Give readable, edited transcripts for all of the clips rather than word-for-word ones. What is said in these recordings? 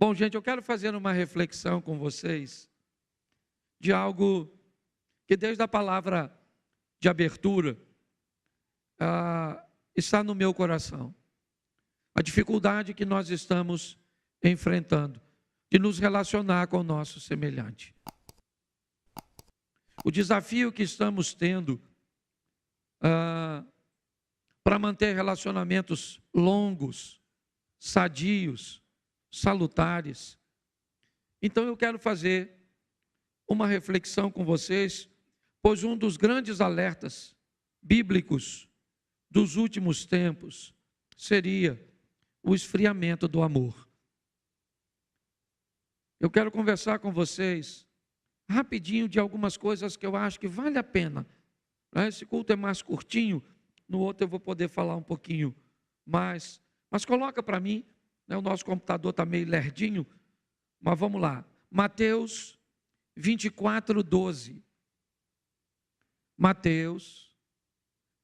Bom, gente, eu quero fazer uma reflexão com vocês de algo que desde a palavra de abertura está no meu coração. A dificuldade que nós estamos enfrentando de nos relacionar com o nosso semelhante. O desafio que estamos tendo para manter relacionamentos longos, sadios, salutares. Então eu quero fazer uma reflexão com vocês, pois um dos grandes alertas bíblicos dos últimos tempos seria o esfriamento do amor. Eu quero conversar com vocês rapidinho de algumas coisas que eu acho que vale a pena. Esse culto é mais curtinho, no outro eu vou poder falar um pouquinho mais. Mas coloca para mim, o nosso computador está meio lerdinho, mas vamos lá. Mateus 24, 12. Mateus,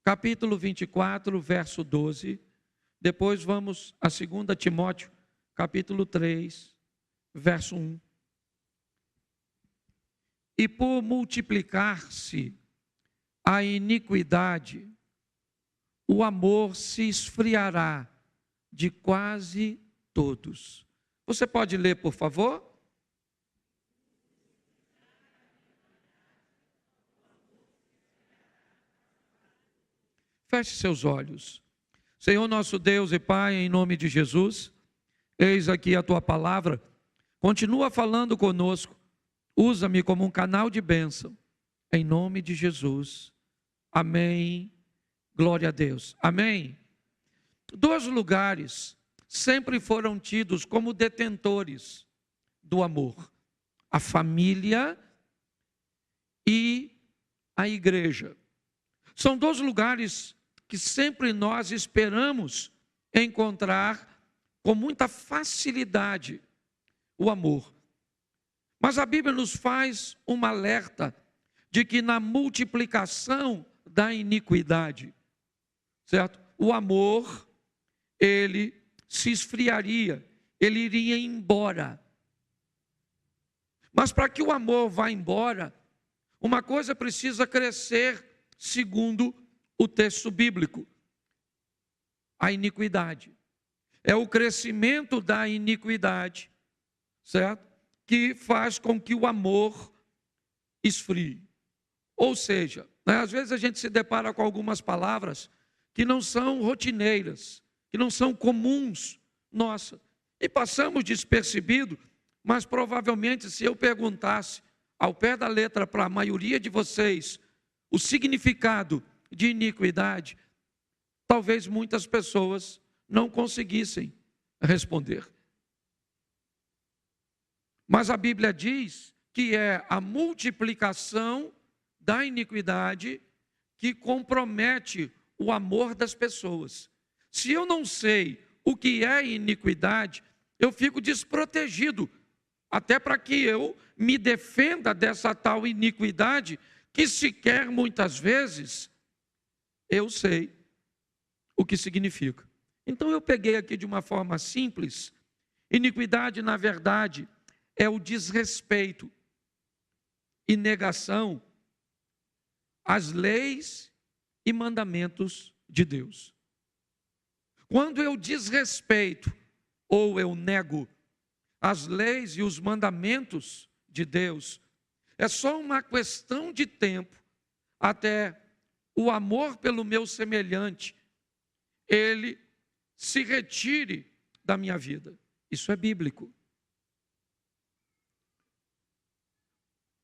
capítulo 24, verso 12. Depois vamos a 2 Timóteo, capítulo 3, verso 1. E por multiplicar-se a iniquidade, o amor se esfriará de quase todos. Você pode ler, por favor? Feche seus olhos. Senhor nosso Deus e Pai, em nome de Jesus, eis aqui a Tua palavra. Continua falando conosco. Usa-me como um canal de bênção. Em nome de Jesus. Amém. Glória a Deus. Amém. Dois lugares sempre foram tidos como detentores do amor: a família e a igreja. São dois lugares que sempre nós esperamos encontrar com muita facilidade o amor. Mas a Bíblia nos faz um alerta de que na multiplicação da iniquidade, certo? O amor, ele se esfriaria, ele iria embora. Mas para que o amor vá embora, uma coisa precisa crescer segundo o texto bíblico: a iniquidade. É o crescimento da iniquidade, certo? Que faz com que o amor esfrie. Ou seja, às vezes a gente se depara com algumas palavras que não são rotineiras, que não são comuns, nossa, e passamos despercebido, mas provavelmente se eu perguntasse ao pé da letra para a maioria de vocês o significado de iniquidade, talvez muitas pessoas não conseguissem responder. Mas a Bíblia diz que é a multiplicação da iniquidade que compromete o amor das pessoas. Se eu não sei o que é iniquidade, eu fico desprotegido, até para que eu me defenda dessa tal iniquidade, que sequer muitas vezes eu sei o que significa. Então eu peguei aqui de uma forma simples. Iniquidade, na verdade, é o desrespeito e negação às leis e mandamentos de Deus. Quando eu desrespeito ou eu nego as leis e os mandamentos de Deus, é só uma questão de tempo até o amor pelo meu semelhante, ele se retire da minha vida. Isso é bíblico.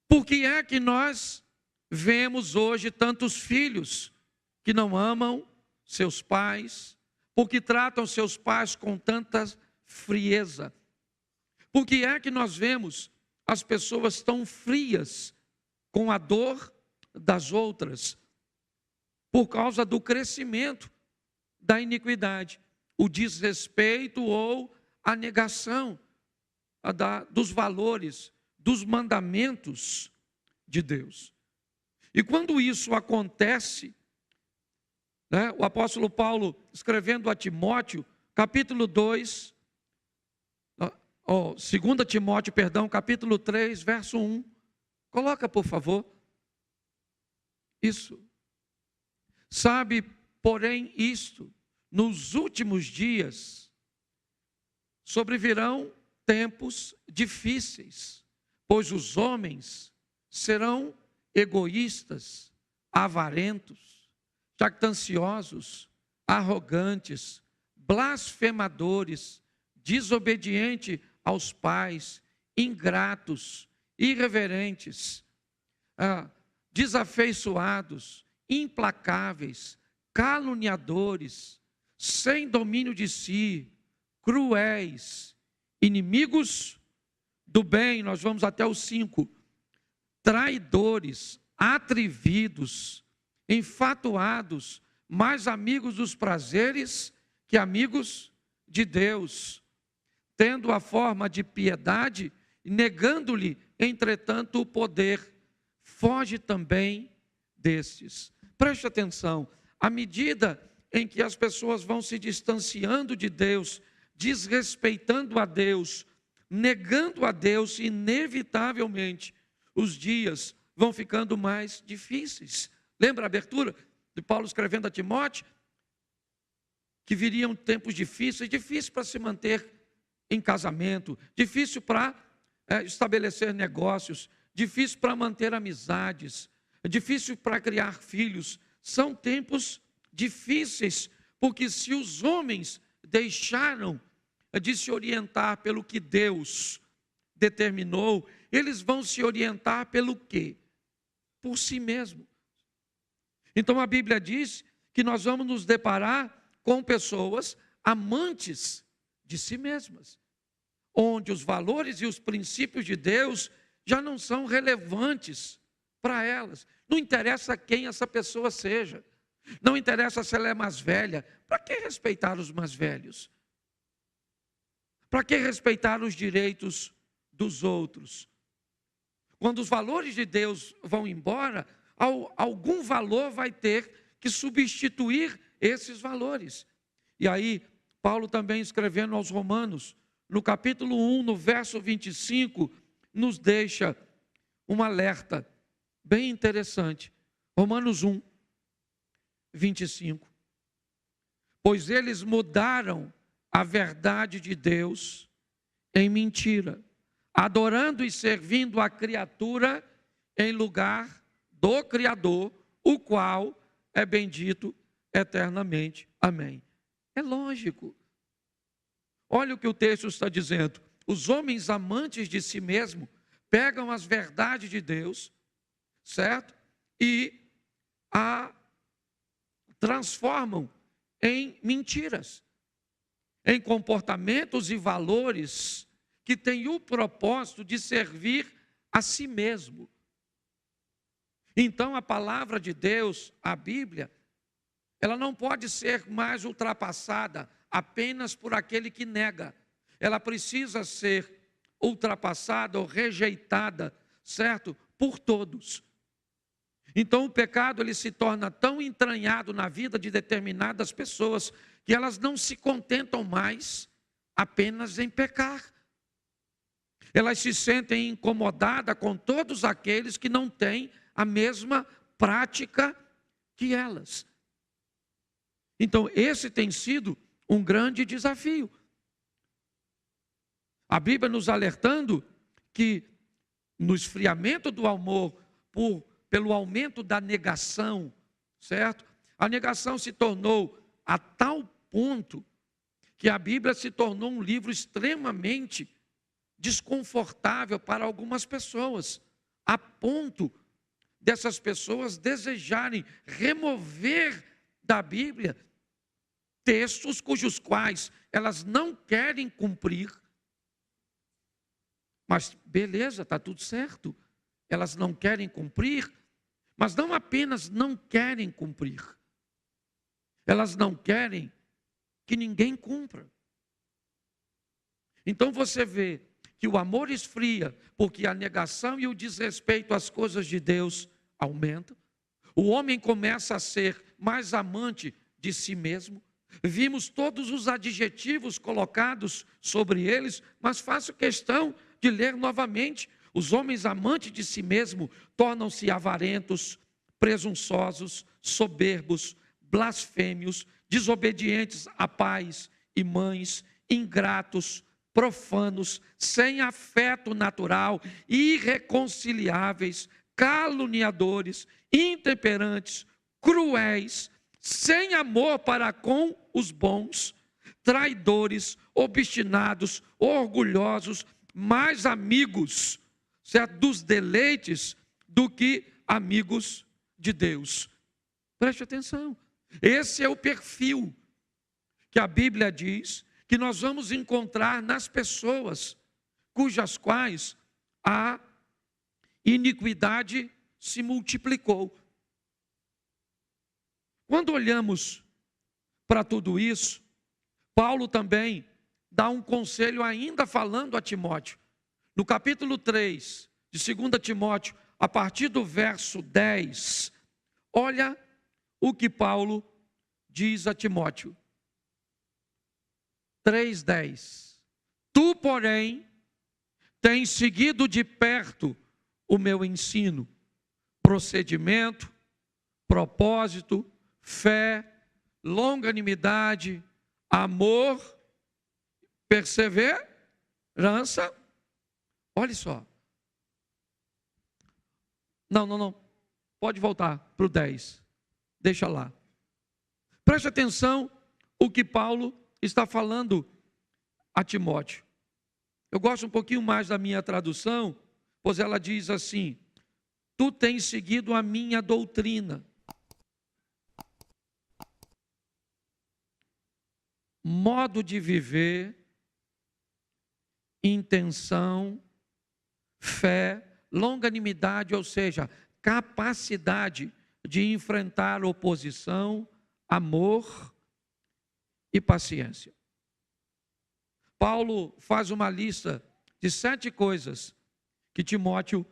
Por que é que nós vemos hoje tantos filhos que não amam seus pais, porque tratam seus pais com tanta frieza? Por que é que nós vemos as pessoas tão frias com a dor das outras? Por causa do crescimento da iniquidade, o desrespeito ou a negação dos valores, dos mandamentos de Deus. E quando isso acontece, o apóstolo Paulo, escrevendo a Timóteo, capítulo 2, 2 Timóteo, capítulo 3, verso 1. Coloca, por favor. Isso. Sabe, porém, isto, nos últimos dias sobrevirão tempos difíceis, pois os homens serão egoístas, avarentos, jactanciosos, arrogantes, blasfemadores, desobedientes aos pais, ingratos, irreverentes, desafeiçoados, implacáveis, caluniadores, sem domínio de si, cruéis, inimigos do bem. Nós vamos até o 5. Traidores, atrevidos, enfatuados, mais amigos dos prazeres que amigos de Deus, tendo a forma de piedade, negando-lhe, entretanto, o poder. Foge também destes. Preste atenção, à medida em que as pessoas vão se distanciando de Deus, desrespeitando a Deus, negando a Deus, inevitavelmente, os dias vão ficando mais difíceis. Lembra a abertura de Paulo escrevendo a Timóteo? Que viriam tempos difíceis para se manter em casamento, difícil para estabelecer negócios, difícil para manter amizades, difícil para criar filhos. São tempos difíceis, porque se os homens deixaram de se orientar pelo que Deus determinou, eles vão se orientar pelo quê? Por si mesmo. Então a Bíblia diz que nós vamos nos deparar com pessoas amantes de si mesmas, onde os valores e os princípios de Deus já não são relevantes para elas. Não interessa quem essa pessoa seja, não interessa se ela é mais velha. Para que respeitar os mais velhos? Para que respeitar os direitos dos outros? Quando os valores de Deus vão embora, algum valor vai ter que substituir esses valores. E aí, Paulo também escrevendo aos Romanos, no capítulo 1, no verso 25, nos deixa um alerta bem interessante. Romanos 1, 25. Pois eles mudaram a verdade de Deus em mentira, adorando e servindo a criatura em lugar do Criador, o qual é bendito eternamente. Amém. É lógico. Olha o que o texto está dizendo. Os homens amantes de si mesmo pegam as verdades de Deus, certo? E a transformam em mentiras, em comportamentos e valores que têm o propósito de servir a si mesmo. Então a palavra de Deus, a Bíblia, ela não pode ser mais ultrapassada apenas por aquele que nega. Ela precisa ser ultrapassada ou rejeitada, certo? Por todos. Então o pecado ele se torna tão entranhado na vida de determinadas pessoas que elas não se contentam mais apenas em pecar. Elas se sentem incomodadas com todos aqueles que não têm a mesma prática que elas. Então esse tem sido um grande desafio. A Bíblia nos alertando que no esfriamento do amor, pelo aumento da negação, certo? A negação se tornou a tal ponto que a Bíblia se tornou um livro extremamente desconfortável para algumas pessoas, a ponto dessas pessoas desejarem remover da Bíblia textos cujos quais elas não querem cumprir. Mas beleza, está tudo certo. Elas não querem cumprir, mas não apenas não querem cumprir. Elas não querem que ninguém cumpra. Então você vê que o amor esfria, porque a negação e o desrespeito às coisas de Deus aumentam. O homem começa a ser mais amante de si mesmo, Vimos todos os adjetivos colocados sobre eles, mas faço questão de ler novamente. Os homens amantes de si mesmo tornam-se avarentos, presunçosos, soberbos, blasfêmios, desobedientes a pais e mães, ingratos, profanos, sem afeto natural, irreconciliáveis, caluniadores, intemperantes, cruéis, sem amor para com os bons, traidores, obstinados, orgulhosos, mais amigos, certo, dos deleites do que amigos de Deus. Preste atenção. Esse é o perfil que a Bíblia diz que nós vamos encontrar nas pessoas cujas quais a iniquidade se multiplicou. Quando olhamos para tudo isso, Paulo também dá um conselho ainda falando a Timóteo. No capítulo 3 de 2 Timóteo, a partir do verso 10, olha o que Paulo diz a Timóteo. 3:10. Tu, porém, tens seguido de perto o meu ensino, procedimento, propósito, fé, longanimidade, amor, perseverança. Olha só. Não. Pode voltar para o 10. Deixa lá. Preste atenção o que Paulo está falando a Timóteo. Eu gosto um pouquinho mais da minha tradução, pois ela diz assim: tu tens seguido a minha doutrina, modo de viver, intenção, fé, longanimidade, ou seja, capacidade de enfrentar oposição, amor e paciência. Paulo faz uma lista de 7 coisas que Timóteo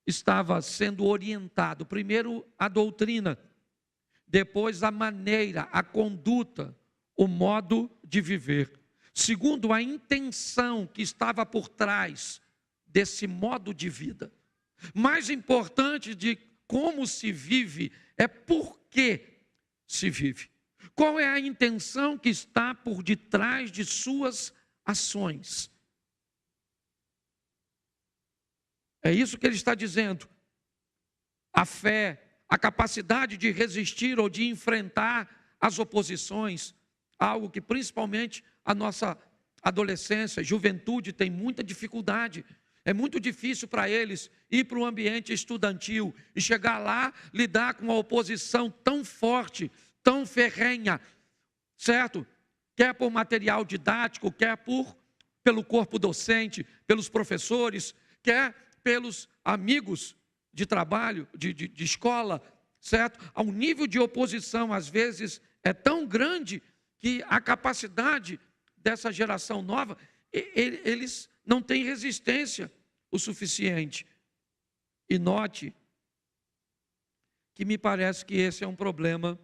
estava sendo orientado. Primeiro, a doutrina. Depois, a maneira, a conduta, o modo de viver. Segundo, a intenção que estava por trás desse modo de vida. Mais importante de como se vive é por que se vive. Qual é a intenção que está por detrás de suas ações? É isso que ele está dizendo. A fé, a capacidade de resistir ou de enfrentar as oposições, algo que principalmente a nossa adolescência, juventude tem muita dificuldade. É muito difícil para eles ir para o ambiente estudantil e chegar lá, lidar com uma oposição tão forte, tão ferrenha, certo? Quer por material didático, quer pelo corpo docente, pelos professores, quer pelos amigos de trabalho, de escola, certo? Ao nível de oposição, às vezes, é tão grande que a capacidade dessa geração nova, eles não têm resistência o suficiente. E note que me parece que esse é um problema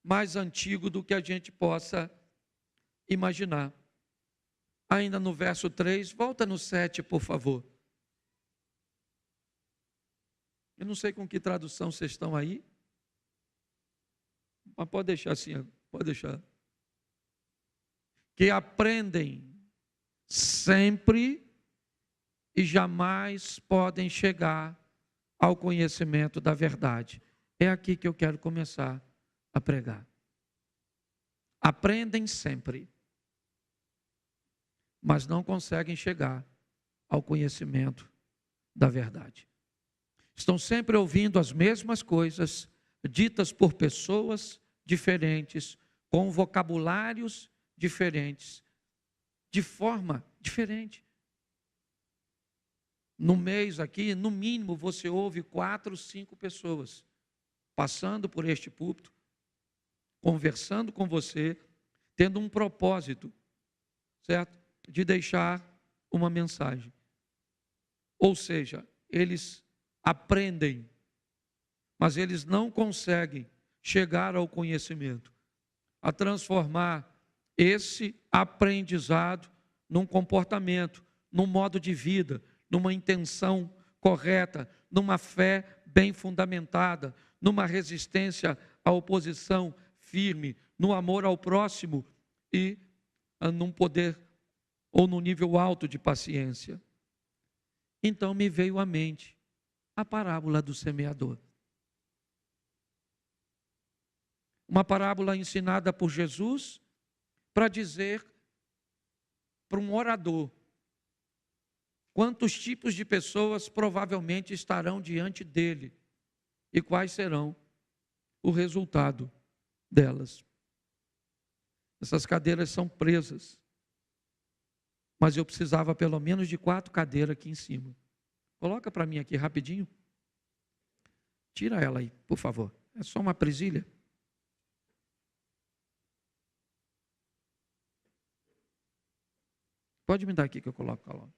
mais antigo do que a gente possa imaginar. Ainda no verso 3, volta no 7, por favor. Eu não sei com que tradução vocês estão aí, mas pode deixar assim, pode deixar. Que aprendem sempre e jamais podem chegar ao conhecimento da verdade. É aqui que eu quero começar a pregar. Aprendem sempre, mas não conseguem chegar ao conhecimento da verdade. Estão sempre ouvindo as mesmas coisas, ditas por pessoas diferentes, com vocabulários diferentes, de forma diferente. No mês aqui, no mínimo, você ouve 4, 5 pessoas passando por este púlpito, conversando com você, tendo um propósito, certo? De deixar uma mensagem. Ou seja, eles aprendem, mas eles não conseguem chegar ao conhecimento. a transformar esse aprendizado num comportamento, num modo de vida, numa intenção correta, numa fé bem fundamentada, numa resistência à oposição firme, no amor ao próximo e num poder ou num nível alto de paciência. Então me veio à mente a parábola do semeador. Uma parábola ensinada por Jesus para dizer para um orador quantos tipos de pessoas provavelmente estarão diante dele e quais serão o resultado delas. Essas cadeiras são presas, mas eu precisava pelo menos de 4 cadeiras aqui em cima. Coloca para mim aqui rapidinho. Tira ela aí, por favor. É só uma presilha. Pode me dar aqui que eu coloco lá.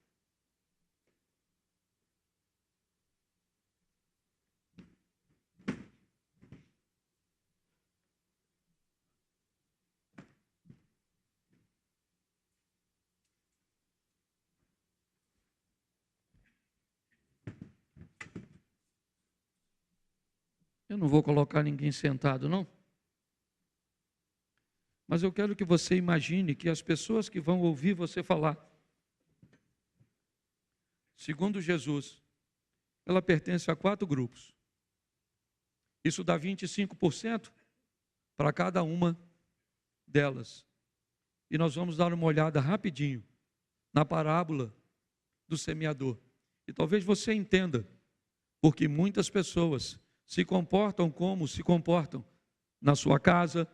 Eu não vou colocar ninguém sentado, não. Mas eu quero que você imagine que as pessoas que vão ouvir você falar, segundo Jesus, ela pertence a 4 grupos. Isso dá 25% para cada uma delas. E nós vamos dar uma olhada rapidinho na parábola do semeador. E talvez você entenda, porque muitas pessoas se comportam como se comportam na sua casa,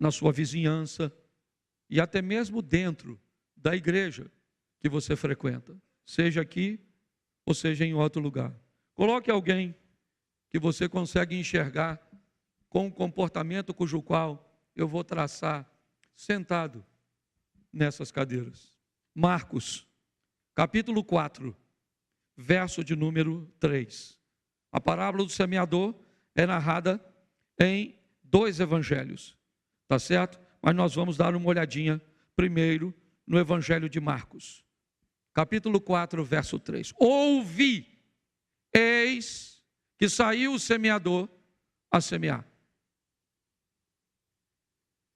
na sua vizinhança e até mesmo dentro da igreja que você frequenta, seja aqui ou seja em outro lugar. Coloque alguém que você consegue enxergar com um comportamento cujo qual eu vou traçar sentado nessas cadeiras. Marcos, capítulo 4, verso de número 3. A parábola do semeador é narrada em 2 evangelhos, tá certo? Mas nós vamos dar uma olhadinha primeiro no evangelho de Marcos, capítulo 4, verso 3. Ouvi, eis que saiu o semeador a semear.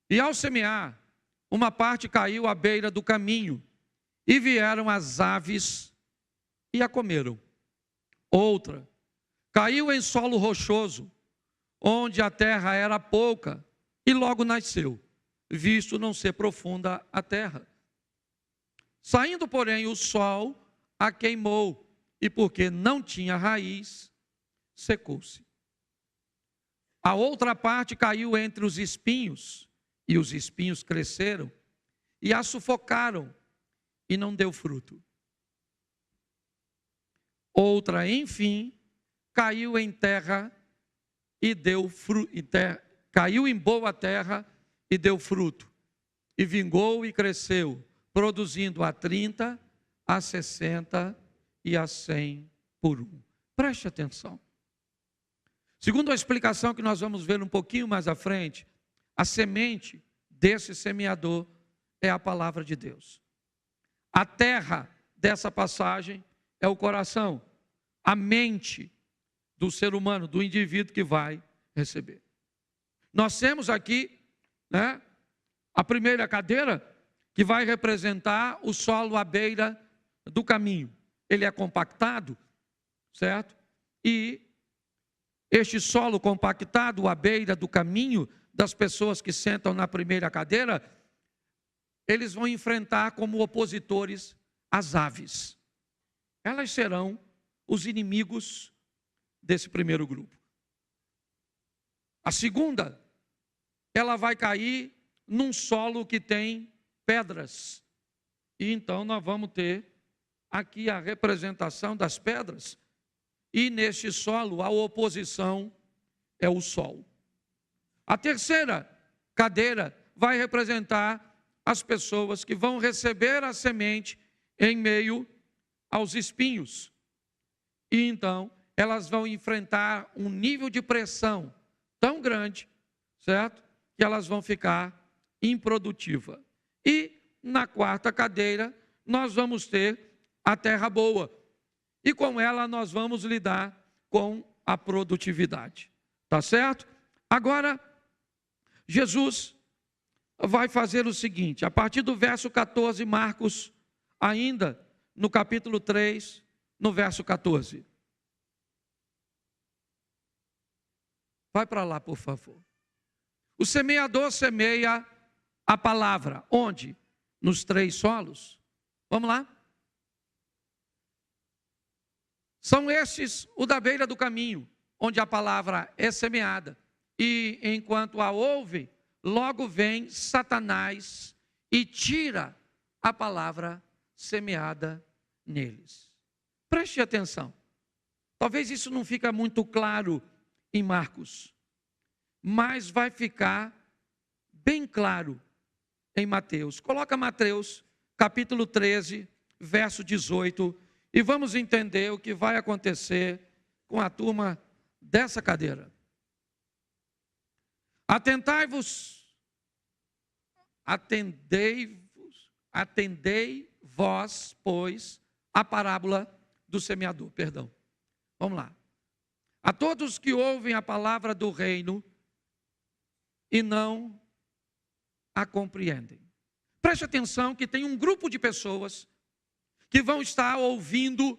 E ao semear, uma parte caiu à beira do caminho, e vieram as aves e a comeram. Outra caiu em solo rochoso, onde a terra era pouca, e logo nasceu, visto não ser profunda a terra. Saindo, porém, o sol a queimou, e porque não tinha raiz, secou-se. A outra parte caiu entre os espinhos, e os espinhos cresceram, e a sufocaram, e não deu fruto. Outra, enfim, caiu em terra e deu fruto, caiu em boa terra e deu fruto, e vingou e cresceu, produzindo a 30, a 60 e a 100 por 1. Preste atenção. Segundo a explicação que nós vamos ver um pouquinho mais à frente, a semente desse semeador é a palavra de Deus. A terra dessa passagem é o coração, a mente do ser humano, do indivíduo que vai receber. Nós temos aqui, a primeira cadeira, que vai representar o solo à beira do caminho. Ele é compactado, certo? E este solo compactado à beira do caminho das pessoas que sentam na primeira cadeira, eles vão enfrentar como opositores as aves. Elas serão os inimigos desse primeiro grupo. A segunda, ela vai cair num solo que tem pedras. E então nós vamos ter aqui a representação das pedras. E neste solo a oposição é o sol. A terceira cadeira vai representar as pessoas que vão receber a semente em meio aos espinhos. E então elas vão enfrentar um nível de pressão tão grande, certo? Que que elas vão ficar improdutivas. E na quarta cadeira, nós vamos ter a terra boa. E com ela nós vamos lidar com a produtividade. Tá certo? Agora, Jesus vai fazer o seguinte, a partir do verso 14, Marcos, ainda no capítulo 3, no verso 14. Vai para lá, por favor. O semeador semeia a palavra. Onde? Nos 3 solos. Vamos lá? São estes o da beira do caminho, onde a palavra é semeada. E enquanto a ouvem, logo vem Satanás e tira a palavra semeada neles. Preste atenção. Talvez isso não fique muito claro em Marcos, mas vai ficar bem claro em Mateus. Coloca Mateus, capítulo 13, verso 18, e vamos entender o que vai acontecer com a turma dessa cadeira. Atendei vós, pois, a parábola do semeador. Perdão. Vamos lá. A todos que ouvem a palavra do reino e não a compreendem. Preste atenção que tem um grupo de pessoas que vão estar ouvindo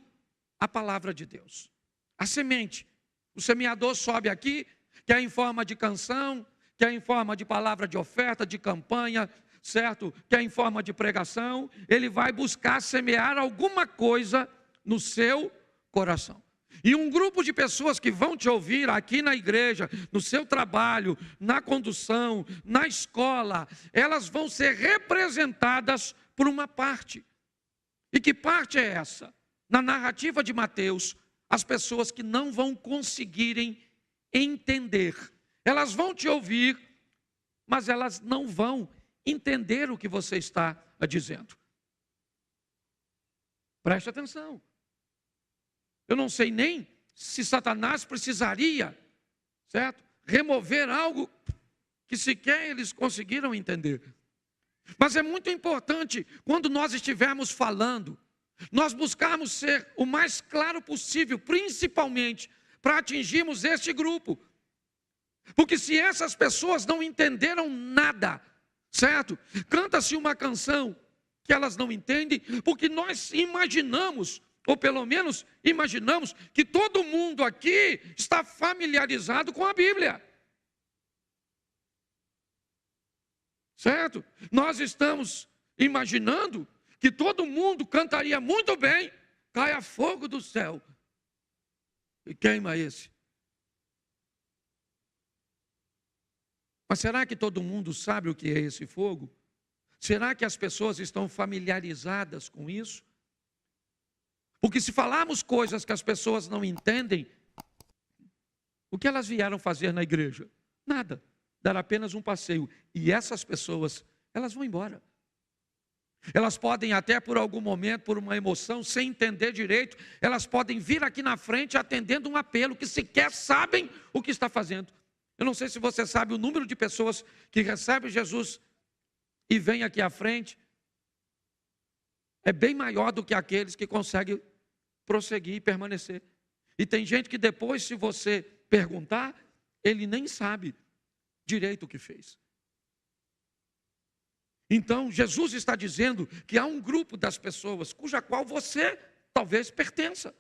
a palavra de Deus. A semente. O semeador sobe aqui, quer em forma de canção, quer em forma de palavra de oferta, de campanha, certo? Quer em forma de pregação. Ele vai buscar semear alguma coisa no seu coração. E um grupo de pessoas que vão te ouvir aqui na igreja, no seu trabalho, na condução, na escola, elas vão ser representadas por uma parte. E que parte é essa? Na narrativa de Mateus, as pessoas que não vão conseguirem entender. Elas vão te ouvir, mas elas não vão entender o que você está dizendo. Preste atenção. Eu não sei nem se Satanás precisaria, certo? Remover algo que sequer eles conseguiram entender. Mas é muito importante, quando nós estivermos falando, nós buscarmos ser o mais claro possível, principalmente para atingirmos este grupo. Porque se essas pessoas não entenderam nada, certo? Canta-se uma canção que elas não entendem, porque nós imaginamos, ou pelo menos imaginamos, que todo mundo aqui está familiarizado com a Bíblia. Certo? Nós estamos imaginando que todo mundo cantaria muito bem, caia fogo do céu e queima esse. Mas será que todo mundo sabe o que é esse fogo? Será que as pessoas estão familiarizadas com isso? Porque se falarmos coisas que as pessoas não entendem, o que elas vieram fazer na igreja? Nada. Dar apenas um passeio. E essas pessoas, elas vão embora. Elas podem até por algum momento, por uma emoção, sem entender direito, elas podem vir aqui na frente atendendo um apelo que sequer sabem o que está fazendo. Eu não sei se você sabe o número de pessoas que recebem Jesus e vêm aqui à frente. É bem maior do que aqueles que conseguem prosseguir e permanecer. E tem gente que depois, se você perguntar, ele nem sabe direito o que fez. Então, Jesus está dizendo que há um grupo das pessoas cuja qual você talvez pertença.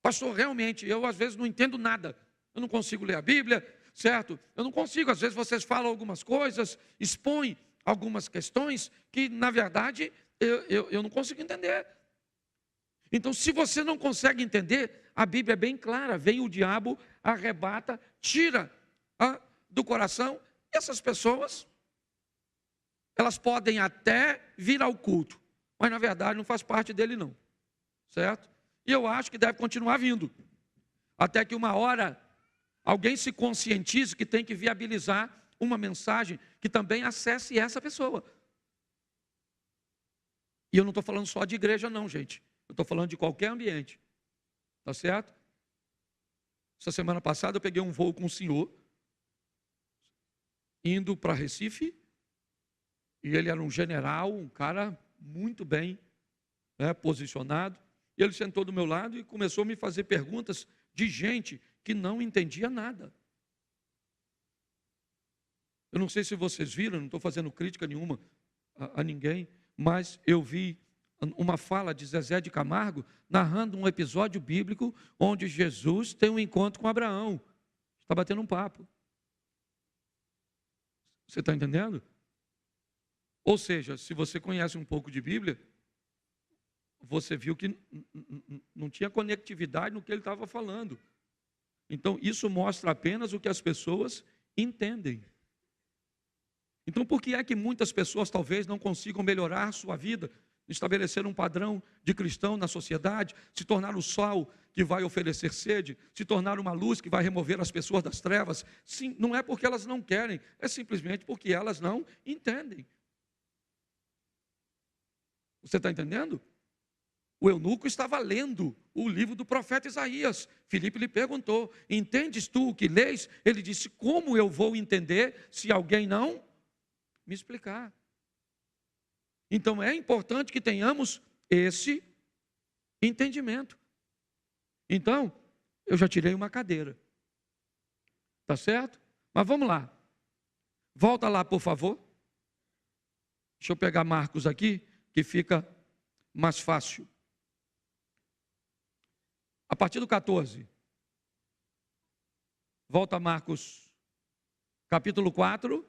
Pastor, realmente, eu às vezes não entendo nada. Eu não consigo ler a Bíblia, certo? Eu não consigo, às vezes vocês falam algumas coisas, expõem algumas questões que, na verdade, eu não consigo entender. Então, se você não consegue entender, a Bíblia é bem clara. Vem o diabo, arrebata, tira do coração. Essas pessoas, elas podem até vir ao culto, mas na verdade não faz parte dele não, certo? E eu acho que deve continuar vindo, até que uma hora alguém se conscientize que tem que viabilizar uma mensagem que também acesse essa pessoa. E eu não estou falando só de igreja não, gente. Eu estou falando de qualquer ambiente. Tá certo? Essa semana passada eu peguei um voo com um senhor. indo para Recife, e ele era um general, um cara muito bem, né, posicionado, e ele sentou do meu lado e começou a me fazer perguntas de gente que não entendia nada. Eu não sei se vocês viram, não estou fazendo crítica nenhuma a ninguém, mas eu vi uma fala de Zezé de Camargo narrando um episódio bíblico onde Jesus tem um encontro com Abraão. Está batendo um papo. Você está entendendo? Ou seja, se você conhece um pouco de Bíblia, você viu que não tinha conectividade no que ele estava falando. Então, isso mostra apenas o que as pessoas entendem. Então, por que é que muitas pessoas talvez não consigam melhorar sua vida, estabelecer um padrão de cristão na sociedade, se tornar o sol que vai oferecer sede, se tornar uma luz que vai remover as pessoas das trevas? Sim, não é porque elas não querem, é simplesmente porque elas não entendem. Você está entendendo? O eunuco estava lendo o livro do profeta Isaías. Filipe lhe perguntou: entendes tu o que lês? Ele disse: como eu vou entender se alguém não me explicar? Então é importante que tenhamos esse entendimento. Então, eu já tirei uma cadeira. Tá certo? Mas vamos lá. Volta lá, por favor. Deixa eu pegar Marcos aqui, que fica mais fácil. A partir do 14. Volta a Marcos, capítulo 4,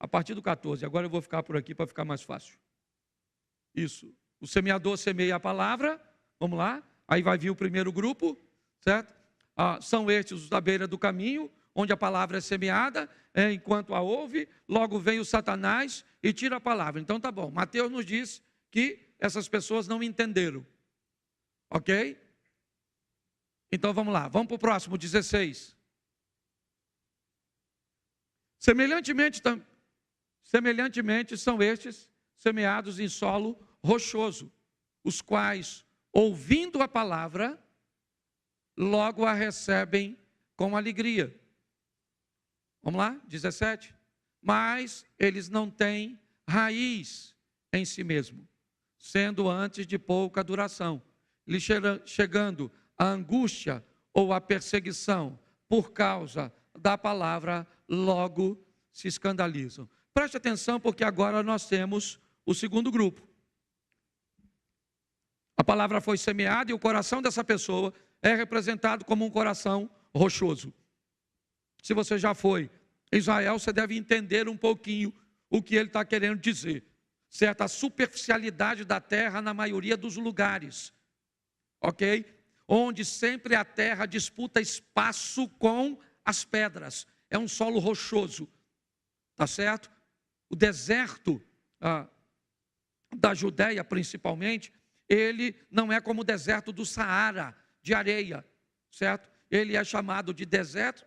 a partir do 14. Agora eu vou ficar por aqui para ficar mais fácil. Isso. O semeador semeia a palavra. Vamos lá. Aí vai vir o primeiro grupo, certo? São estes os da beira do caminho, onde a palavra é semeada, enquanto a ouve, logo vem o Satanás e tira a palavra. Então tá bom. Mateus nos diz que essas pessoas não entenderam. Ok? Então vamos lá. Vamos para o próximo, 16. Semelhantemente são estes semeados em solo rochoso, os quais, ouvindo a palavra, logo a recebem com alegria. Vamos lá, 17. Mas eles não têm raiz em si mesmo, sendo antes de pouca duração, lhe chegando a angústia ou a perseguição por causa da palavra, logo se escandalizam. Preste atenção, porque agora nós temos o segundo grupo. A palavra foi semeada e o coração dessa pessoa é representado como um coração rochoso. Se você já foi em Israel, você deve entender um pouquinho o que ele está querendo dizer. Certa superficialidade da terra na maioria dos lugares. Ok? Onde sempre a terra disputa espaço com as pedras. É um solo rochoso. Tá certo? O deserto da Judéia, principalmente, ele não é como o deserto do Saara, de areia, certo? Ele é chamado de deserto,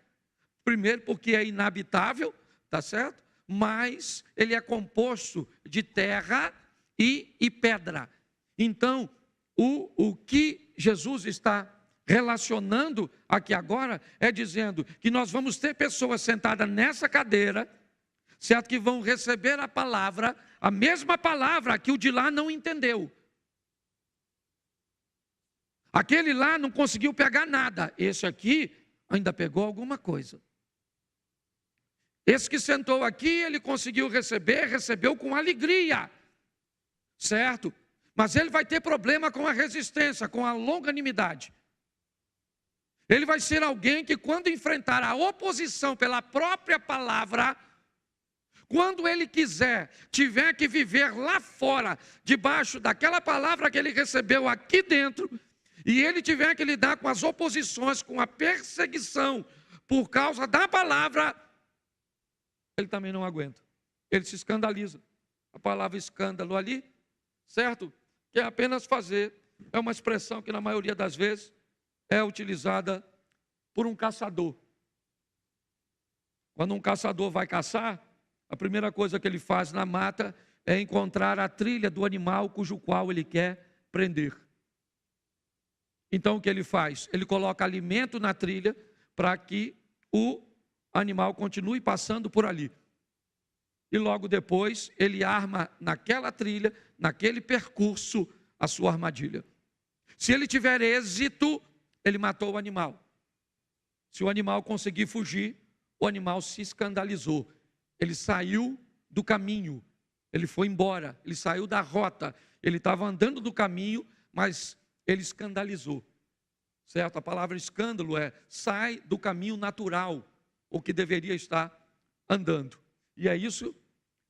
primeiro porque é inabitável, tá certo? Mas ele é composto de terra e pedra. Então, o que Jesus está relacionando aqui agora é dizendo que nós vamos ter pessoas sentadas nessa cadeira, certo? Que vão receber a palavra, a mesma palavra que o de lá não entendeu. Aquele lá não conseguiu pegar nada, esse aqui ainda pegou alguma coisa. Esse que sentou aqui, ele conseguiu receber, recebeu com alegria, certo? Mas ele vai ter problema com a resistência, com a longanimidade. Ele vai ser alguém que, quando enfrentar a oposição pela própria palavra, quando ele tiver que viver lá fora, debaixo daquela palavra que ele recebeu aqui dentro, e ele tiver que lidar com as oposições, com a perseguição, por causa da palavra, ele também não aguenta. Ele se escandaliza. A palavra escândalo ali, certo? Que é apenas fazer. É uma expressão que na maioria das vezes é utilizada por um caçador. Quando um caçador vai caçar, a primeira coisa que ele faz na mata é encontrar a trilha do animal cujo qual ele quer prender. Então o que ele faz? Ele coloca alimento na trilha para que o animal continue passando por ali. e logo depois ele arma naquela trilha, naquele percurso, a sua armadilha. Se ele tiver êxito, ele matou o animal. Se o animal conseguir fugir, o animal se escandalizou. Ele saiu do caminho, ele foi embora, ele saiu da rota. Ele estava andando do caminho, mas ele escandalizou. Certo? A palavra escândalo é sai do caminho natural, o que deveria estar andando. E é isso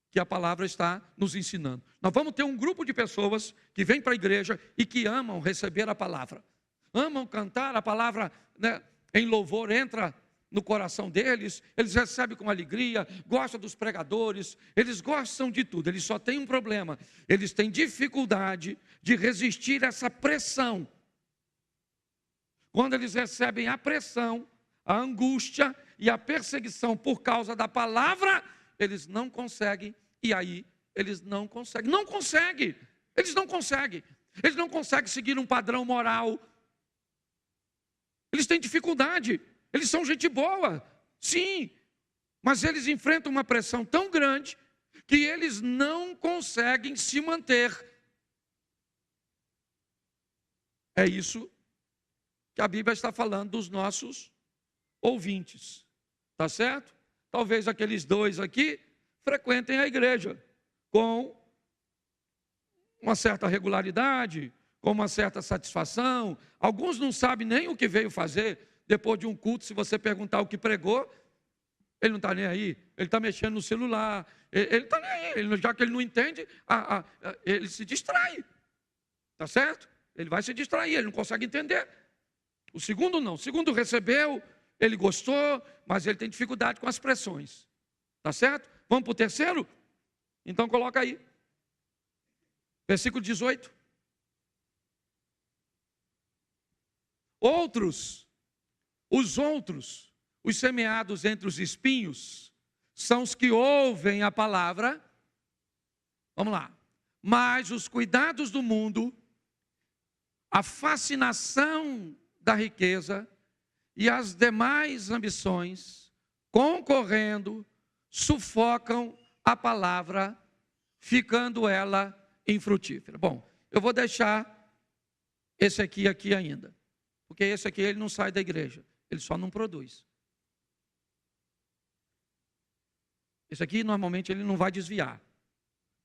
que a palavra está nos ensinando. Nós vamos ter um grupo de pessoas que vêm para a igreja e que amam receber a palavra. Amam cantar a palavra, né, em louvor, entra no coração deles, eles recebem com alegria, gostam dos pregadores, eles gostam de tudo. Eles só têm um problema, eles têm dificuldade de resistir a essa pressão. Quando eles recebem a pressão, a angústia e a perseguição por causa da palavra, eles não conseguem, e aí eles não conseguem, eles não conseguem seguir um padrão moral, eles têm dificuldade, eles são gente boa, sim, mas eles enfrentam uma pressão tão grande, que eles não conseguem se manter. É isso que a Bíblia está falando dos nossos ouvintes, tá certo? Talvez aqueles dois aqui frequentem a igreja com uma certa regularidade, com uma certa satisfação. Alguns não sabem nem o que veio fazer depois de um culto. Se você perguntar o que pregou, ele não está nem aí, ele está mexendo no celular, ele está nem aí, já que ele não entende, ele se distrai, tá certo? Ele vai se distrair, ele não consegue entender. O segundo não, o segundo recebeu, ele gostou, mas ele tem dificuldade com as pressões, tá certo? Vamos para o terceiro? Então coloca aí, versículo 18. Os outros, os semeados entre os espinhos, são os que ouvem a palavra, vamos lá, mas os cuidados do mundo, a fascinação da riqueza e as demais ambições, concorrendo, sufocam a palavra, ficando ela infrutífera. Bom, eu vou deixar esse aqui ainda, porque esse aqui ele não sai da igreja, ele só não produz. Esse aqui normalmente ele não vai desviar,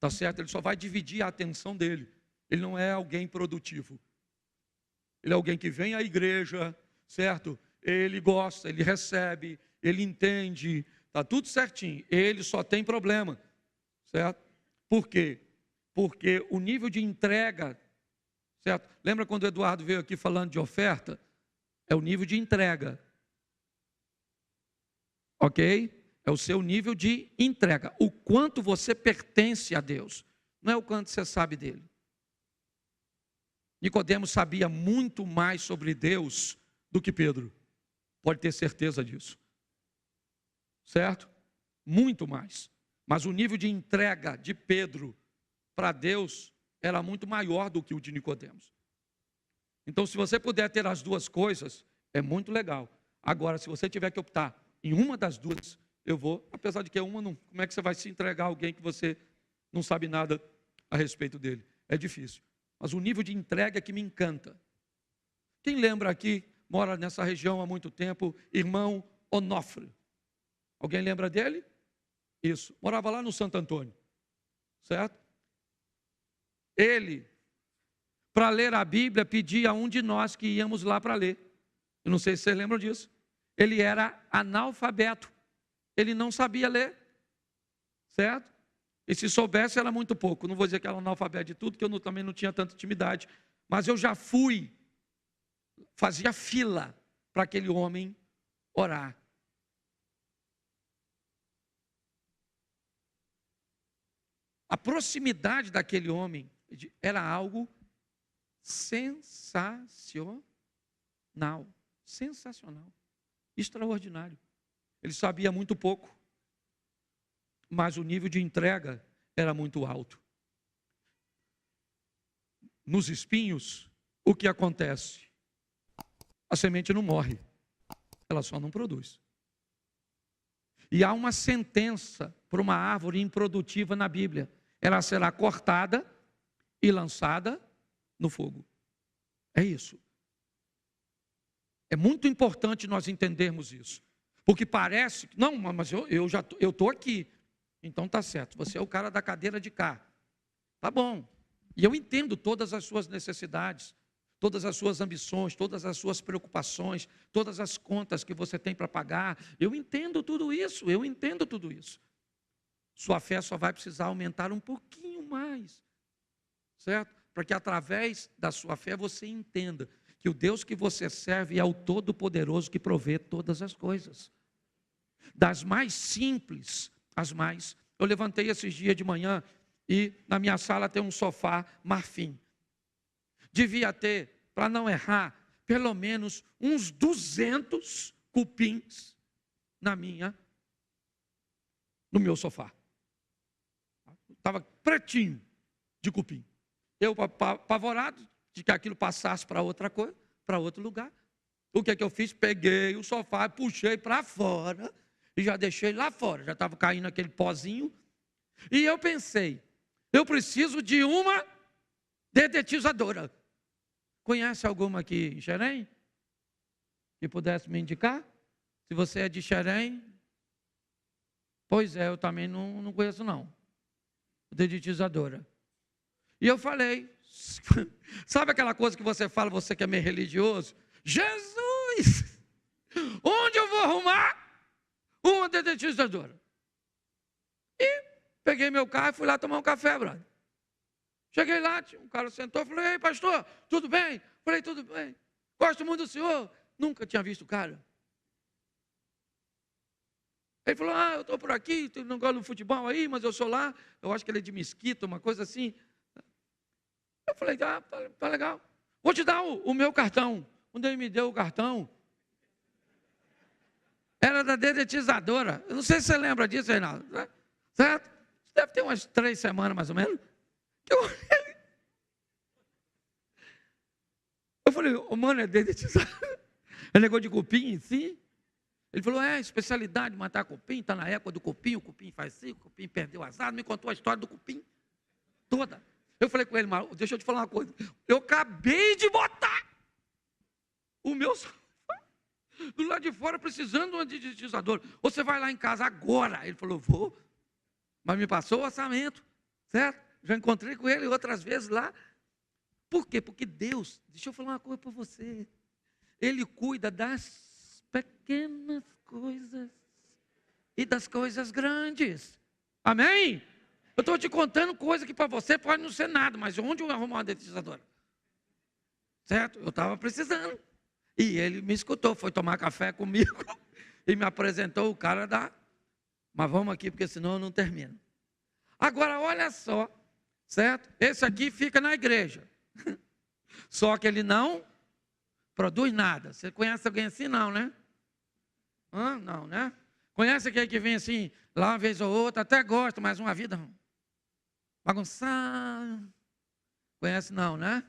tá certo? Ele só vai dividir a atenção dele. Ele não é alguém produtivo. Ele é alguém que vem à igreja, certo? Ele gosta, ele recebe, ele entende, está tudo certinho. Ele só tem problema, certo? Por quê? Porque o nível de entrega, certo? Lembra quando o Eduardo veio aqui falando de oferta? É o nível de entrega, ok? É o seu nível de entrega. O quanto você pertence a Deus, não é o quanto você sabe dele. Nicodemos sabia muito mais sobre Deus do que Pedro. Pode ter certeza disso. Certo? Muito mais. Mas o nível de entrega de Pedro para Deus era muito maior do que o de Nicodemos. Então, se você puder ter as duas coisas, é muito legal. Agora, se você tiver que optar em uma das duas, eu vou, apesar de que uma não. Como é que você vai se entregar a alguém que você não sabe nada a respeito dele? É difícil. Mas o nível de entrega é que me encanta. Quem lembra aqui, mora nessa região há muito tempo, irmão Onofre? Alguém lembra dele? Isso, morava lá no Santo Antônio, certo? Ele, para ler a Bíblia, pedia a um de nós que íamos lá para ler. Eu não sei se vocês lembram disso. Ele era analfabeto, ele não sabia ler, certo? E se soubesse era muito pouco. Não vou dizer que era analfabeto de tudo, que eu também não tinha tanta intimidade. Mas eu já fazia fila para aquele homem orar. A proximidade daquele homem era algo sensacional. Sensacional. Extraordinário. Ele sabia muito pouco, mas o nível de entrega era muito alto. Nos espinhos, o que acontece? A semente não morre, ela só não produz. E há uma sentença para uma árvore improdutiva na Bíblia. Ela será cortada e lançada no fogo. É isso. É muito importante nós entendermos isso. Porque parece que, não, mas eu estou aqui. Então está certo, você é o cara da cadeira de cá. Tá bom. E eu entendo todas as suas necessidades, todas as suas ambições, todas as suas preocupações, todas as contas que você tem para pagar. Eu entendo tudo isso, Sua fé só vai precisar aumentar um pouquinho mais, certo? Para que através da sua fé você entenda que o Deus que você serve é o Todo-Poderoso que provê todas as coisas. Das mais simples às mais. Eu levantei esses dias de manhã e na minha sala tem um sofá marfim. Devia ter, para não errar, pelo menos uns 200 cupins no meu sofá. Estava pretinho de cupim. Eu apavorado de que aquilo passasse para outra coisa, para outro lugar. O que é que eu fiz? Peguei o sofá, puxei para fora e já deixei lá fora. Já estava caindo aquele pozinho. E eu pensei, eu preciso de uma dedetizadora. Conhece alguma aqui em Xerém? Que pudesse me indicar? Se você é de Xerém, pois é, eu também não conheço não. Dedetizadora. E eu falei, sabe aquela coisa que você fala, você que é meio religioso? Jesus! Onde eu vou arrumar uma dedetizadora? E peguei meu carro e fui lá tomar um café, brother. Cheguei lá, um cara sentou, falei, ei pastor, tudo bem? Falei, tudo bem. Gosto muito do senhor. Nunca tinha visto o cara. Ele falou, eu estou por aqui, não gosto do futebol aí, mas eu sou lá. Eu acho que ele é de Mesquita, uma coisa assim. Eu falei, tá legal. Vou te dar o meu cartão. Quando ele me deu o cartão, era da dedetizadora. Eu não sei se você lembra disso, Reinaldo. Né? Certo? Deve ter umas 3 semanas, mais ou menos. Eu falei, mano, é dedetizadora. É negócio de cupim, sim. Ele falou, especialidade de matar cupim, está na época do cupim, o cupim faz assim, o cupim perdeu as asas, me contou a história do cupim toda. Eu falei com ele, mas deixa eu te falar uma coisa, eu acabei de botar o meu sofá do lado de fora precisando de uma dedetizadora. Você vai lá em casa agora. Ele falou, vou, mas me passou o orçamento, certo? Já encontrei com ele outras vezes lá. Por quê? Porque Deus, deixa eu falar uma coisa para você, Ele cuida das pequenas coisas e das coisas grandes. Amém? Eu estou te contando coisa que para você pode não ser nada, mas onde eu arrumo uma dedetizadora? Certo? Eu estava precisando. E ele me escutou, foi tomar café comigo e me apresentou o cara da... Mas vamos aqui, porque senão eu não termino. Agora, olha só, certo? Esse aqui fica na igreja. Só que ele não produz nada. Você conhece alguém assim? Não, né? Não, né? Conhece aquele que vem assim, lá uma vez ou outra, até gosta, mas uma vida bagunçada. Conhece não, né?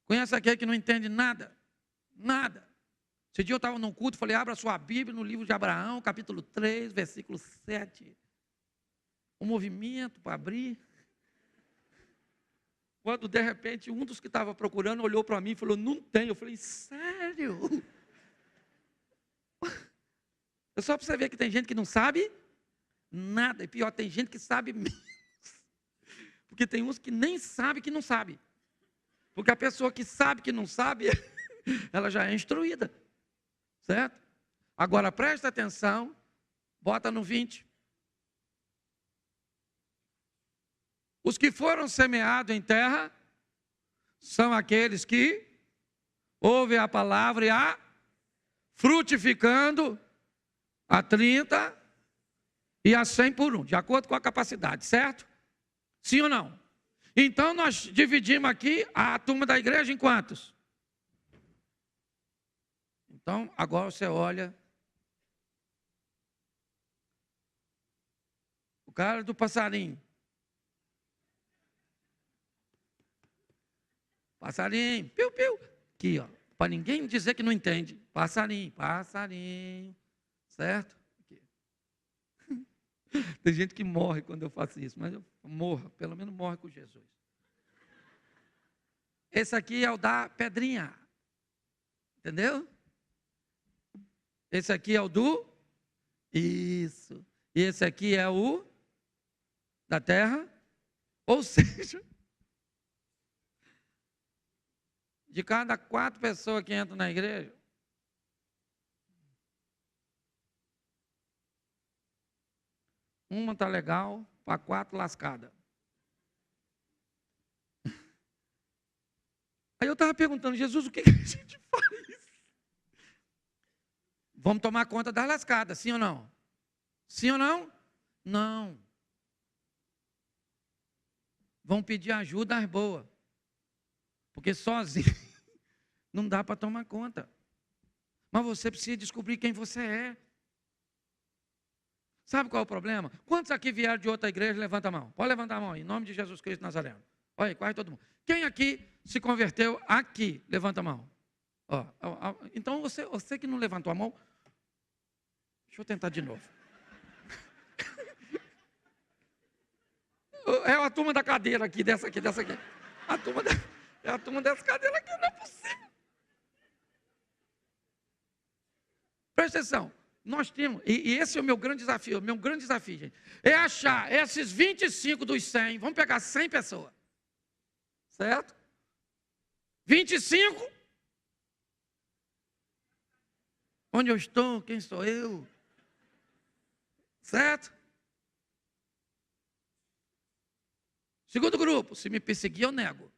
Conhece aquele que não entende nada? Nada. Esse dia eu estava num culto, falei, abra sua Bíblia no livro de Abraão, capítulo 3, versículo 7. Um movimento para abrir. Quando, de repente, um dos que estava procurando olhou para mim e falou, não tem. Eu falei, sério? É só para você ver que tem gente que não sabe nada. E pior, tem gente que sabe menos. Porque tem uns que nem sabe que não sabe. Porque a pessoa que sabe que não sabe, ela já é instruída. Certo? Agora, presta atenção. Bota no 20. Os que foram semeados em terra são aqueles que ouvem a palavra e a frutificando a 30 e a 100 por 1, de acordo com a capacidade, certo? Sim ou não? Então nós dividimos aqui a turma da igreja em quantos? Então agora você olha o cara do passarinho. Passarinho, piu, piu. Aqui, ó, para ninguém dizer que não entende. Passarinho, passarinho. Certo? Aqui. Tem gente que morre quando eu faço isso, mas eu morro, pelo menos morre com Jesus. Esse aqui é o da pedrinha. Entendeu? Esse aqui é o do... Isso. E esse aqui é o da terra. Ou seja, de cada 4 pessoas que entram na igreja, uma está legal, para 4 lascada. Aí eu estava perguntando, Jesus, o que a gente faz? Vamos tomar conta das lascadas, sim ou não? Sim ou não? Não. Vão pedir ajuda às boas. Porque sozinho não dá para tomar conta. Mas você precisa descobrir quem você é. Sabe qual é o problema? Quantos aqui vieram de outra igreja? Levanta a mão. Pode levantar a mão aí, em nome de Jesus Cristo Nazareno. Olha aí, quase todo mundo. Quem aqui se converteu aqui? Levanta a mão. Então você que não levantou a mão, deixa eu tentar de novo. É a turma da cadeira aqui, dessa aqui. É a turma dessa cadeira aqui, não é possível. Presta atenção. Nós temos, e esse é o meu grande desafio, gente, é achar esses 25 dos 100, vamos pegar 100 pessoas, certo? 25, onde eu estou, quem sou eu, certo? Segundo grupo, se me perseguir eu nego.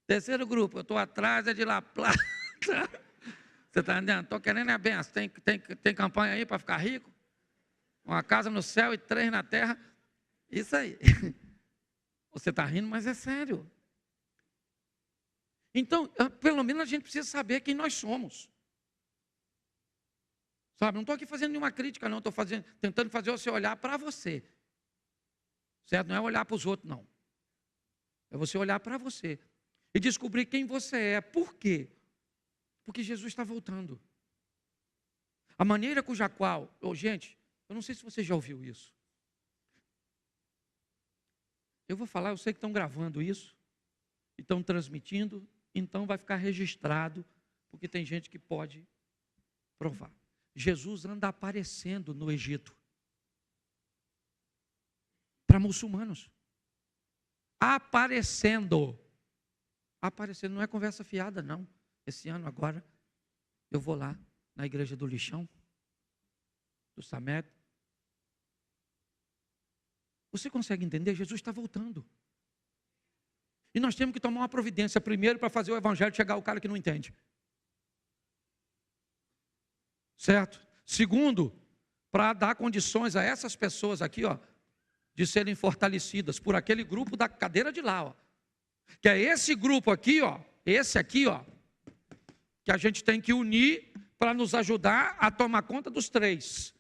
Terceiro grupo, eu estou atrás de La Plata. Você está entendendo? Estou querendo a benção. Tem campanha aí para ficar rico? Uma casa no céu e 3 na terra. Isso aí. Você está rindo, mas é sério. Então, pelo menos a gente precisa saber quem nós somos. Sabe, não estou aqui fazendo nenhuma crítica, não. Estou tentando fazer você olhar para você. Certo? Não é olhar para os outros, não. É você olhar para você. E descobrir quem você é. Por quê? Porque Jesus está voltando. A maneira cuja qual... gente, eu não sei se você já ouviu isso. Eu vou falar, eu sei que estão gravando isso. E estão transmitindo. Então vai ficar registrado. Porque tem gente que pode provar. Jesus anda aparecendo no Egito. Para muçulmanos. Aparecendo. Aparecendo, não é conversa fiada, não. Esse ano agora, eu vou lá na igreja do Lixão, do Samed. Você consegue entender? Jesus está voltando. E nós temos que tomar uma providência primeiro para fazer o evangelho chegar ao cara que não entende. Certo? Segundo, para dar condições a essas pessoas aqui, de serem fortalecidas por aquele grupo da cadeira de lá, que é esse grupo aqui, esse aqui, que a gente tem que unir para nos ajudar a tomar conta dos 3,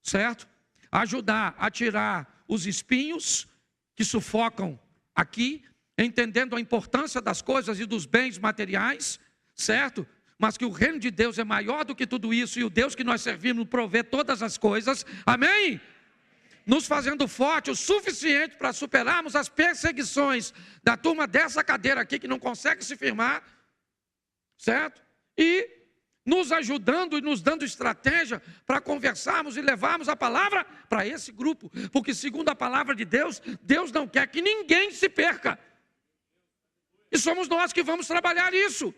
certo? Ajudar a tirar os espinhos que sufocam aqui, entendendo a importância das coisas e dos bens materiais, certo? Mas que o reino de Deus é maior do que tudo isso e o Deus que nós servimos provê todas as coisas, amém? Nos fazendo forte o suficiente para superarmos as perseguições da turma dessa cadeira aqui que não consegue se firmar, certo? E nos ajudando e nos dando estratégia para conversarmos e levarmos a palavra para esse grupo, porque segundo a palavra de Deus, Deus não quer que ninguém se perca, e somos nós que vamos trabalhar isso.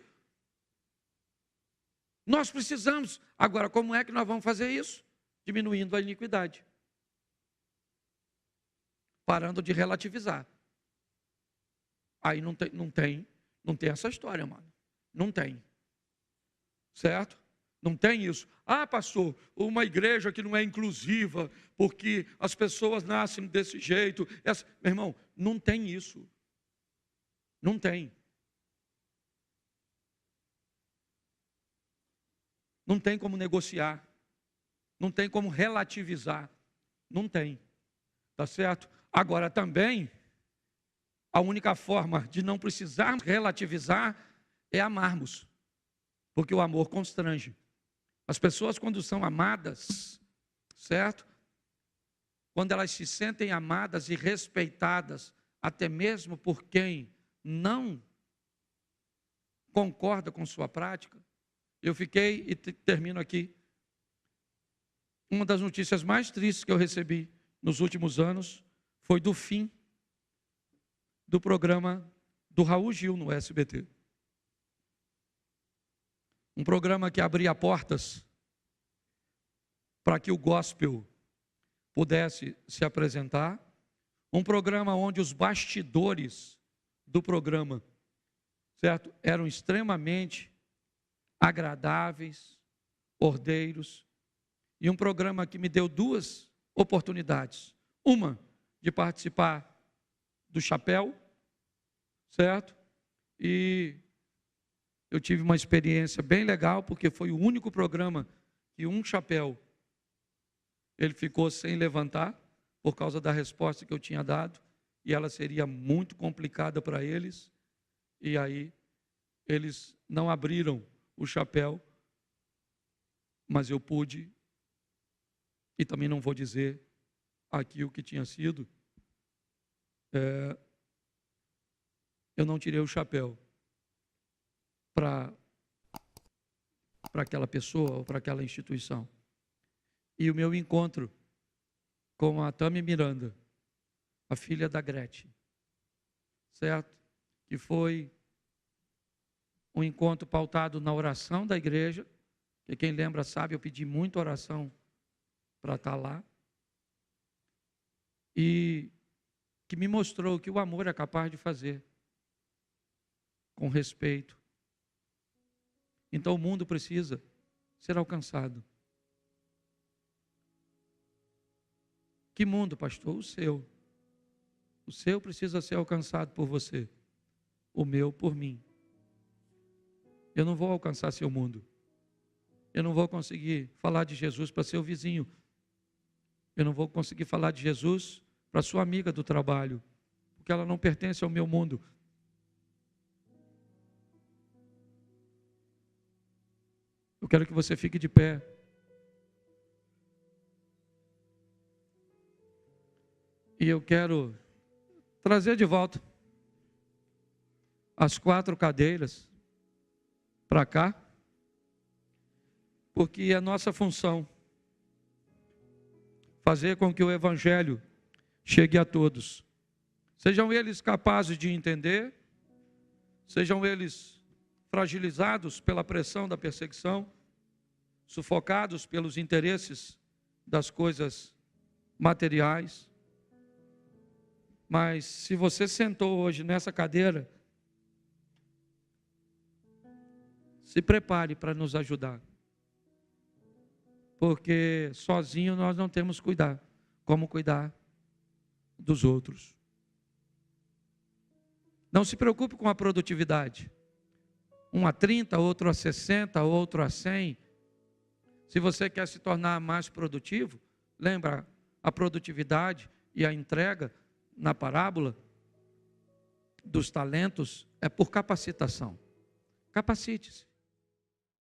Nós precisamos. Agora, como é que nós vamos fazer isso? Diminuindo a iniquidade. Parando de relativizar. Aí não tem essa história, mano. Não tem. Certo? Não tem isso. Ah, pastor, uma igreja que não é inclusiva, porque as pessoas nascem desse jeito. Meu irmão, não tem isso. Não tem. Não tem como negociar. Não tem como relativizar. Não tem. Tá certo? Agora também, a única forma de não precisarmos relativizar é amarmos. Porque o amor constrange. As pessoas, quando são amadas, certo? Quando elas se sentem amadas e respeitadas, até mesmo por quem não concorda com sua prática, eu fiquei, e termino aqui, uma das notícias mais tristes que eu recebi nos últimos anos foi do fim do programa do Raul Gil no SBT. Um programa que abria portas para que o gospel pudesse se apresentar. Um programa onde os bastidores do programa, certo, eram extremamente agradáveis, ordeiros. E um programa que me deu duas oportunidades. Uma, de participar do chapéu, certo? E eu tive uma experiência bem legal, porque foi o único programa que um chapéu, ele ficou sem levantar, por causa da resposta que eu tinha dado, e ela seria muito complicada para eles, e aí eles não abriram o chapéu, mas eu pude, e também não vou dizer aqui o que tinha sido, eu não tirei o chapéu para aquela pessoa ou para aquela instituição. E o meu encontro com a Tami Miranda, a filha da Gretchen, certo? Que foi um encontro pautado na oração da igreja, que quem lembra sabe, eu pedi muita oração para estar lá, e que me mostrou que o amor é capaz de fazer, com respeito. Então o mundo precisa ser alcançado. Que mundo, pastor? O seu. O seu precisa ser alcançado por você. O meu por mim. Eu não vou alcançar seu mundo. Eu não vou conseguir falar de Jesus para seu vizinho. Eu não vou conseguir falar de Jesus para sua amiga do trabalho, porque ela não pertence ao meu mundo. Eu quero que você fique de pé. E eu quero trazer de volta as 4 cadeiras para cá, porque é nossa função fazer com que o Evangelho chegue a todos. Sejam eles capazes de entender, sejam eles fragilizados pela pressão da perseguição, sufocados pelos interesses das coisas materiais. Mas se você sentou hoje nessa cadeira, se prepare para nos ajudar. Porque sozinho nós não temos como cuidar dos outros. Não se preocupe com a produtividade. Um a 30, outro a 60, outro a 100. Se você quer se tornar mais produtivo, lembra, a produtividade e a entrega na parábola dos talentos é por capacitação. Capacite-se.